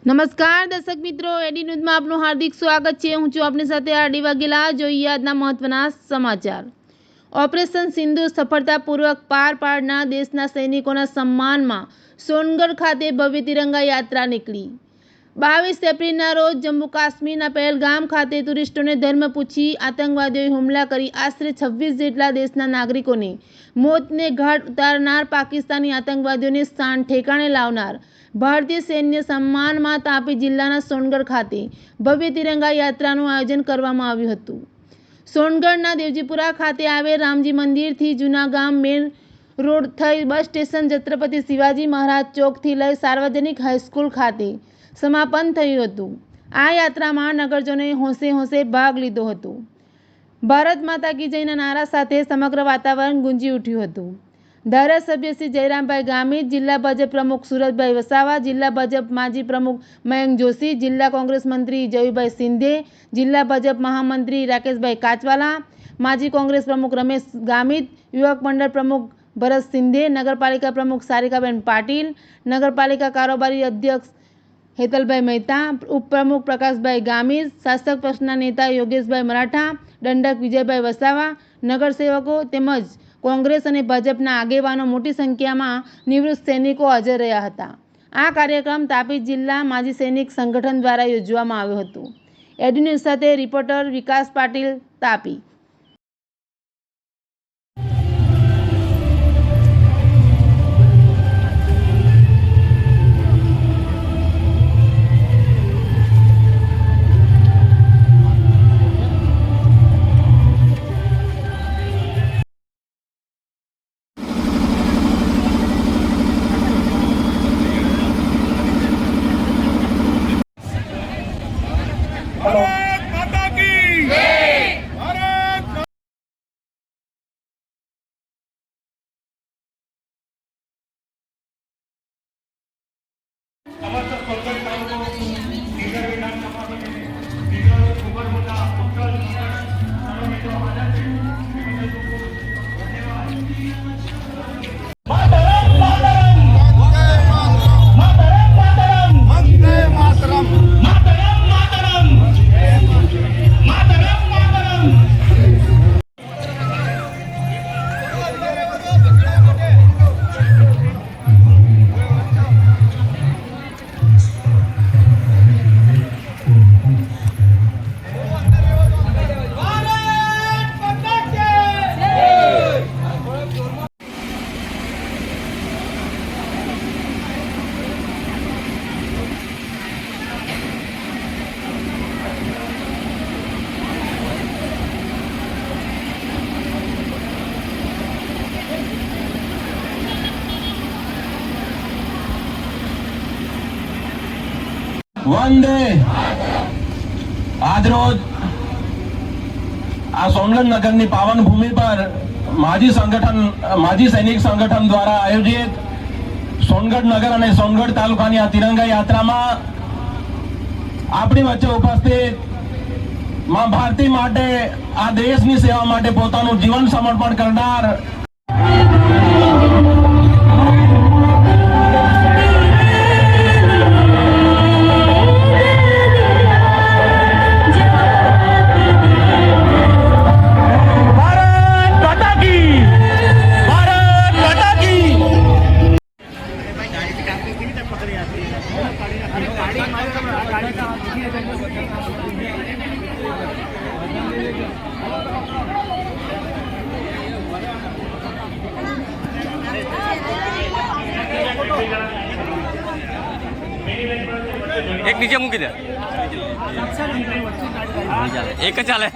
નમસ્કાર દર્શક મિત્રો, એડી ન્યૂઝમાં આપનું હાર્દિક સ્વાગત છે। હું છું આપની સાથે આરડી વાઘેલા। જોઈએ આજના મહત્વના સમાચાર। ઓપરેશન સિંદૂર સફળતાપૂર્વક પાર પાડનાર દેશના સૈનિકોના સન્માનમાં સોનગઢ ખાતે ભવ્ય તિરંગા યાત્રા નીકળી। 22 એપ્રિલના રોજ જમ્મુ કાશ્મીરના પહેલગામ ખાતે ટુરિસ્ટોને ધર્મ પૂછી આતંકવાદીઓએ હુમલા કરી આશરે 26 જેટલા દેશના નાગરિકોને મોતને ઘાટ ઉતારનાર પાકિસ્તાની આતંકવાદીઓને સ્થાન ઠેકાણે લાવનાર ભારતીય સૈન્ય સન્માનમાં તાપી જિલ્લાના સોનગઢ ખાતે ભવ્ય તિરંગા યાત્રાનું આયોજન કરવામાં આવ્યું હતું। સોનગઢના દેવજીપુરા ખાતે આવેલ રામજી મંદિરથી જૂના ગામ મેન રોડ થઈ બસ સ્ટેશન છત્રપતિ શિવાજી મહારાજ ચોકથી લઈ સાર્વજનિક હાઈસ્કૂલ ખાતે સમાપન થયું હતું। આ યાત્રામાં નગરજનોએ હોંશે હોંશે ભાગ લીધો હતો। ભારત માતા કી જયના નારા સાથે સમગ્ર વાતાવરણ ગુંજી ઉઠ્યું હતું। ધારાસભ્ય શ્રી જયરામભાઈ ગામિત, જિલ્લા ભાજપ પ્રમુખ સુરજભાઈ વસાવા, જિલ્લા ભાજપ માજી પ્રમુખ મયંક જોશી, જિલ્લા કોંગ્રેસ મંત્રી જયુભાઈ સિંધે, જિલ્લા ભાજપ મહામંત્રી રાકેશભાઈ કાચવાલા, માજી કોંગ્રેસ પ્રમુખ રમેશ ગામિત, યુવક મંડળ પ્રમુખ ભરત સિંધે, નગરપાલિકા પ્રમુખ સારિકાબેન પાટીલ, નગરપાલિકા કારોબારી અધ્યક્ષ હેતલભાઈ મહેતા, ઉપપ્રમુખ પ્રકાશભાઈ ગામિત, શાસક પક્ષના નેતા યોગેશભાઈ મરાઠા, દંડક વિજયભાઈ વસાવા, નગરસેવકો તેમજ કોંગ્રેસ અને ભાજપના આગેવાનો મોટી સંખ્યામાં નિવૃત્ત સૈનિકો હાજર રહ્યા હતા। આ કાર્યક્રમ તાપી જિલ્લા માજી સૈનિક સંગઠન દ્વારા યોજવામાં આવ્યો હતો। એડી ન્યૂઝ સાથે રિપોર્ટર વિકાસ પાટીલ, તાપી। भारत माता की जय। भारत वंदे। आज रोज आ सोनगढ़ नगर की पावन भूमि पर माजी सैनिक संगठन द्वारा आयोजित सोनगढ़ नगर और सोनगढ़ तालुका की आ तिरंगा यात्रा में अपनी वच्चे उपस्थित मां भारती माटे आ देश की सेवा माटे पोतानुं जीवन समर्पण करनार एक नीचे मूकी दे एक चाले।